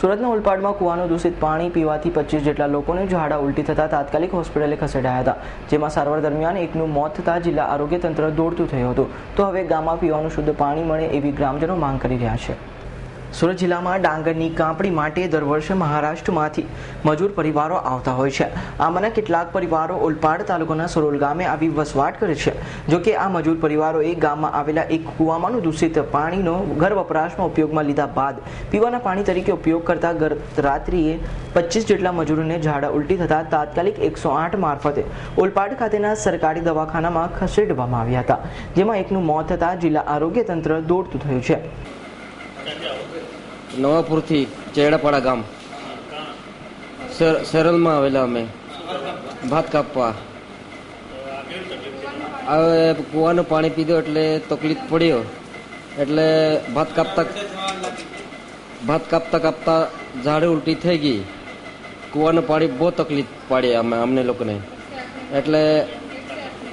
સુરતના ઓલપાડમાં કુવાનું દૂષિત પાણી પીવાથી 25 જેટલા લોકોને ઝાડા ઉલટી થતા તાત્કાલિક હોસ્પિટલે ખસેડાયા હતા, જેમાં સારવાર દરમિયાન એકનું મોત થતા જિલ્લા આરોગ્ય તંત્ર દોડતું થયું હતું. તો હવે ગામમાં પીવાનું શુદ્ધ પાણી મળે એવી ગ્રામજનો માંગ કરી રહ્યા છે. સુરત જિલ્લામાં ડાંગરની કાપણી માટે દર વર્ષે મહારાષ્ટ્રમાંથી મજૂર પરિવારો આવતા હોય છે. આમાંના કેટલાક પરિવારો ઓલપાડ તાલુકાના સરોલ ગામે આવી વસવાટ કરે છે. જોકે આ મજૂર પરિવારોએ ગામમાં આવેલા એક કુવામાં દૂષિત પાણીનો ઘર વપરાશમાં ઉપયોગમાં લીધા બાદ પીવાના પાણી તરીકે ઉપયોગ કરતા ગત રાત્રિએ 25 જેટલા મજૂરોને ઝાડા ઉલટી થતા તાત્કાલિક 108 મારફતે ઓલપાડ ખાતેના સરકારી દવાખાનામાં ખસેડવામાં આવ્યા હતા, જેમાં એકનું મોત થતા જિલ્લા આરોગ્ય તંત્ર દોડતું થયું છે. નવાપુરથી ચેડાપાડા ગામ સરલમાં આવેલા અમે ભાત કાપવા હવે કુવાનું પાણી પીધું એટલે તકલીફ પડ્યો, એટલે ભાત કાપતા ઝાડે ઉલટી થઈ ગઈ. કુવાનું પાણી બહુ તકલીફ પાડી અમને લોકોને, એટલે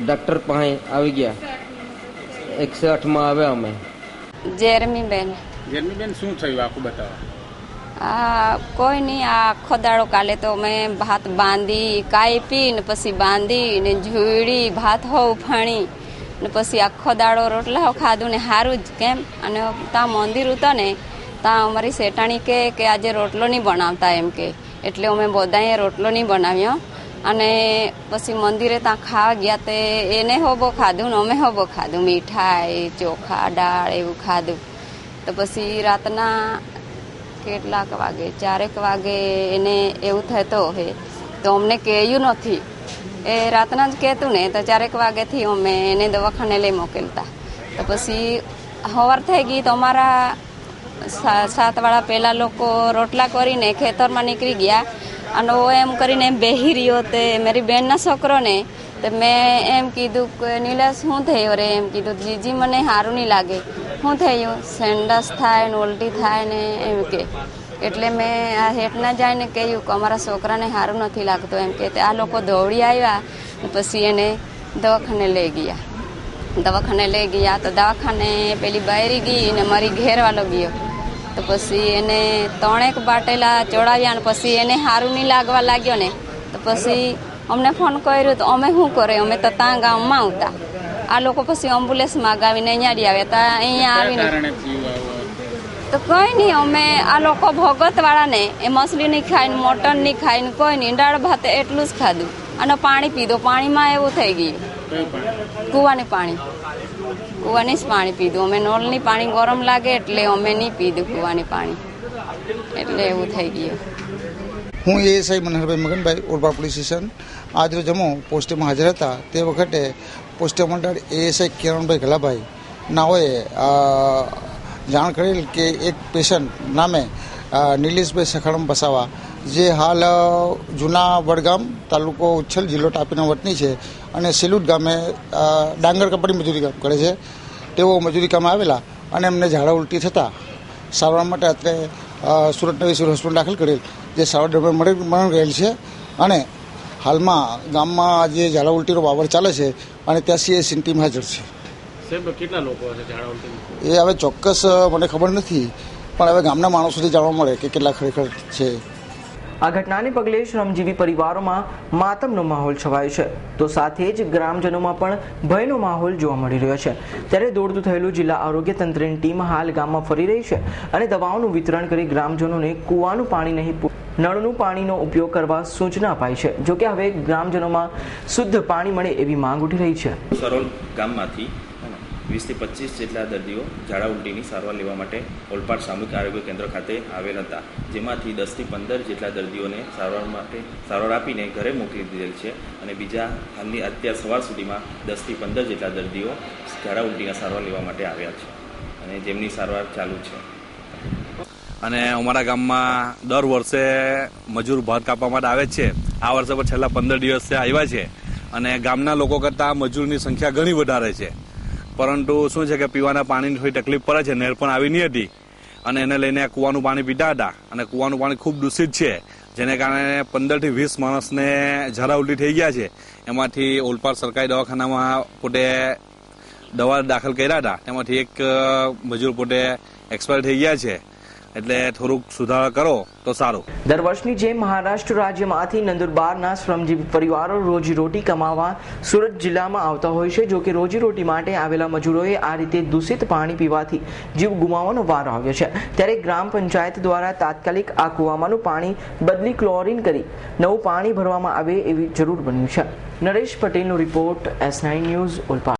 ડૉક્ટર પાસે આવી ગયા. 108માં આવ્યા અમે. જેરમીબેન, શું થયું આખું બતાવો. કોઈ નહીં, આખો દાડો કાલે તો મેં ભાત બાંધી કાપી ને પછી બાંધી ને ઝૂડી ભાત હોવ ફાણી ને પછી આખો દાડો રોટલા ખાધું ને સારું જ કેમ. અને ત્યાં મંદિર હતા ને ત્યાં અમારી શેટાણી કે આજે રોટલો નહીં બનાવતા એમ કે, એટલે અમે બધાએ રોટલો નહીં બનાવ્યો. અને પછી મંદિરે ત્યાં ખાવા ગયા તે એને હોબો ખાધું ને અમે હોબો ખાધું, મીઠાઈ ચોખા દાળ એવું ખાધું. તો પછી રાતના કેટલાક વાગે 4 વાગે એને એવું થતો હે તો અમને કહ્યું નથી, એ રાતના જ કહેતું ને તો 4 વાગ્યાથી અમે એને દવાખાને લઈ મોકલતા. તો પછી સવાર થઈ ગઈ તો અમારા 7 વાળા પહેલાં લોકો રોટલા કરીને ખેતરમાં નીકળી ગયા. અને એમ કરીને બેહી રહ્યો તે મારી બેનના છોકરોને તો મેં એમ કીધું કે નીલેશ શું થયું રે, એમ કીધું જીજી મને સારું નહીં લાગે. શું થયું? સેન્ડસ થાય ને ઉલટી થાય ને એમ કે. એટલે મેં આ હેઠના જઈને કહ્યું કે અમારા છોકરાને સારું નથી લાગતું એમ કે. આ લોકો દોડી આવ્યા પછી એને દવાખાને લઈ ગયા. તો દવાખાને પેલી બાયરી ગઈ ને મારી ઘેરવાળો ગયો. તો પછી એને 3 બાટેલા ચોડાવ્યા ને પછી એને સારું નહીં લાગવા લાગ્યો ને તો પછી અમને ફોન કર્યો. તો અમે શું કરે, અમે તો ત્યાં ગામમાં આવતા. આ લોકો પછી એમ્બ્યુલન્સ માગાવીને અહીંયા આવ્યા હતા. અહીંયા આવીને તો કોઈ નહીં, અમે આ લોકો ભગતવાળાને એ મછલી નહીં ખાઈને મટન નહીં ખાઈને કોઈ નહીં, દાળ ભાત એટલું જ ખાધું અને પાણી પીધું. પાણીમાં એવું થઈ ગયું, કુવાની જ પાણી પીધું અમે. નળની પાણી ગરમ લાગે એટલે અમે નહીં પીધું કુવાની પાણી, એટલે એવું થઈ ગયું. હું એએસઆઈ મનહરભાઈ મગનભાઈ, ઓલપાડ પોલીસ સ્ટેશન આજરોજ અમો પોસ્ટેમાં હાજર હતા. તે વખતે પોસ્ટે મંડળ એએસઆઈ કિરણભાઈ ગલાભાઈ નાઓએ જાણ કરેલ કે એક પેશન્ટ નામે નિલેશભાઈ સખારામ વસાવા, જે હાલ જૂના વડગામ તાલુકો ઉચ્છલ જિલ્લો તાપીના વતની છે અને સેલુટ ગામે ડાંગર કપડી મજૂરી કામ કરે છે. તેઓ મજૂરી કામે આવેલા અને એમને ઝાડા ઉલટી થતાં સારવાર માટે અત્રે સુરત નવી સિવિલ હોસ્પિટલ દાખલ કરેલ, જે સારવાર દરમિયાન મરણ ગયેલ છે. અને હાલમાં ગામમાં જે ઝાડા ઉલટીનો વાવર ચાલે છે અને ત્યાં સીએસની ટીમ હાજર છે. કેટલા લોકો હશે ઝાડા ઉલટી? એ હવે ચોક્કસ મને ખબર નથી, પણ હવે ગામના માણસો સુધી જાણવા મળે કે કેટલા ખરેખર છે. આ ઘટનાને પગલે શ્રમજીવી પરિવારોમાં માતમનો માહોલ છવાયો છે, તો સાથે જ ગ્રામજનોમાં પણ ભયનો માહોલ જોવા મળી રહ્યો છે. ત્યારે દોડતું થયેલું જિલ્લા આરોગ્ય તંત્રની ટીમ હાલ ગામમાં ફરી રહી છે અને દવાઓનું વિતરણ કરી ગ્રામજનોને કુવાનું પાણી નહીં નળનું પાણીનો ઉપયોગ કરવા સૂચના અપાઈ છે. જોકે હવે ગ્રામજનોમાં શુદ્ધ પાણી મળે એવી માંગ ઉઠી રહી છે. સરોલ ગામમાંથી 20 થી 25 જેટલા દર્દીઓ ઝાડા ઉલટીની સારવાર લેવા માટે ઓલપાડ સામૂહિક આરોગ્ય કેન્દ્ર ખાતે આવેલ હતા, જેમાંથી 10 થી 15 જેટલા દર્દીઓને સારવાર આપીને ઘરે મોકલી દીધેલ છે. અને બીજા હાલની અત્યાર સવાર સુધીમાં 10 થી 15 જેટલા દર્દીઓ ઝાડા ઉલટીના સારવાર લેવા માટે આવ્યા છે અને જેમની સારવાર ચાલુ છે. અને અમારા ગામમાં દર વર્ષે મજૂર ભાત કાપવા માટે આવે છે. આ વર્ષે પણ છેલ્લા 15 દિવસથી આવ્યા છે અને ગામના લોકો કરતાં મજૂરની સંખ્યા ઘણી વધારે છે. પરંતુ શું છે કે પીવાના પાણીની થોડી તકલીફ પડે છે. નહેર પણ આવી નહીં હતી અને એને લઈને કૂવાનું પાણી પીતા હતા અને કૂવાનું પાણી ખૂબ દૂષિત છે, જેને કારણે 15 થી 20 માણસને ઝાડા ઉલટી થઈ ગયા છે. એમાંથી ઓલપાડ સરકારી દવાખાનામાં પોતે દવા દાખલ કર્યા હતા, તેમાંથી એક મજૂર પોતે એક્સપાયર થઈ ગયા છે. એટલે થોડુંક સુધારા કરો તો સારું. દર વર્ષની જેમ મહારાષ્ટ્ર રાજ્યમાંથી નંદુરબારના શ્રમજીવી પરિવારો રોજીરોટી કમાવા સુરત જિલ્લામાં આવતા હોય છે. જો કે રોજીરોટી માટે આવેલા મજૂરોએ આ રીતે દૂષિત પાણી પીવાથી જીવ ગુમાવવાનો વારો આવ્યો છે. ત્યારે ગ્રામ પંચાયત દ્વારા તાત્કાલિક આ કૂવામાંનું પાણી બદલી ક્લોરીન કરી નવું પાણી ભરવામાં આવે એવી જરૂર બન્યું છે. નરેશ પટેલનો રિપોર્ટ, S9 ન્યૂઝ, ઓલપાડ.